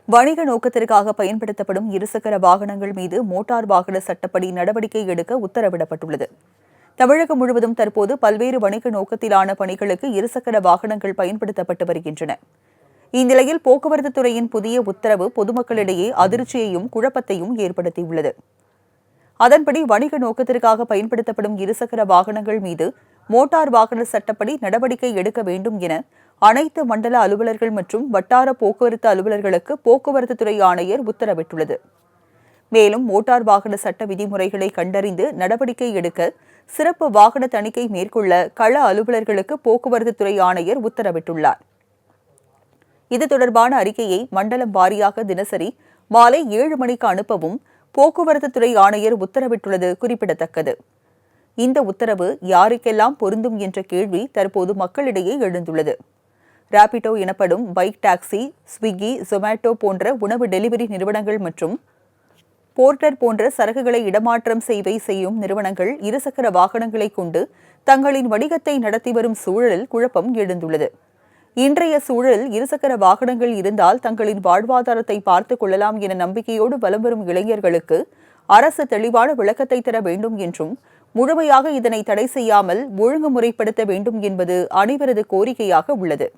வணிக நோக்கத்திற்காக பயன்படுத்தப்படும் இருசக்கர வாகனங்கள் மீது மோட்டார் வாகன சட்டப்படி நடவடிக்கை எடுக்க உத்தரவிடப்பட்டுள்ளது. தமிழகம் முழுவதும் தற்போது பல்வேறு வணிக நோக்கத்திலான பணிகளுக்கு இருசக்கர வாகனங்கள் பயன்படுத்தப்பட்டு வருகின்றன. இந்நிலையில் போக்குவரத்து துறையின் புதிய உத்தரவு பொதுமக்களிடையே அதிர்ச்சியையும் குழப்பத்தையும் ஏற்படுத்தியுள்ளது. அதன்படி வணிக நோக்கத்திற்காக பயன்படுத்தப்படும் இருசக்கர வாகனங்கள் மீது மோட்டார் வாகன சட்டப்படி நடவடிக்கை எடுக்க வேண்டும் என அனைத்து மண்டல அலுவலர்கள் மற்றும் வட்டார போக்குவரத்து அலுவலர்களுக்கு போக்குவரத்து துறை ஆணையர் உத்தரவிட்டுள்ளது. மேலும் மோட்டார் வாகன சட்ட விதிமுறைகளை கண்டறிந்து நடவடிக்கை எடுக்க சிறப்பு வாகன தணிக்கை மேற்கொள்ள கள அலுவலர்களுக்கு போக்குவரத்து துறை ஆணையர் உத்தரவிட்டுள்ளார். இது தொடர்பான அறிக்கையை மண்டலம் வாரியாக தினசரி மாலை 7 மணிக்கு அனுப்பவும் போக்குவரத்து துறை ஆணையர் உத்தரவிட்டுள்ளது குறிப்பிடத்தக்கது. இந்த உத்தரவு யாருக்கெல்லாம் பொருந்தும் என்ற கேள்வி தற்போது மக்களிடையே எழுந்துள்ளது. ராபிடோ எனப்படும் பைக் டாக்ஸி, ஸ்விக்கி, ஜொமேட்டோ போன்ற உணவு டெலிவரி நிறுவனங்கள் மற்றும் போர்ட்டர் போன்ற சரக்குகளை இடமாற்றம் செய்யும் நிறுவனங்கள் இருசக்கர வாகனங்களை கொண்டு தங்களின் வணிகத்தை நடத்தி வரும் சூழலில் குழப்பம் எழுந்துள்ளது. இன்றைய சூழலில் இருசக்கர வாகனங்கள் இருந்தால் தங்களின் வாழ்வாதாரத்தை பார்த்துக் கொள்ளலாம் என நம்பிக்கையோடு வலம் வரும் இளைஞர்களுக்கு அரசு தெளிவான விளக்கத்தை தர வேண்டும் என்றும் முழுமையாக இதனை தடை செய்யாமல் ஒழுங்குமுறைப்படுத்த வேண்டும் என்பது அனைவரது கோரிக்கையாக உள்ளது.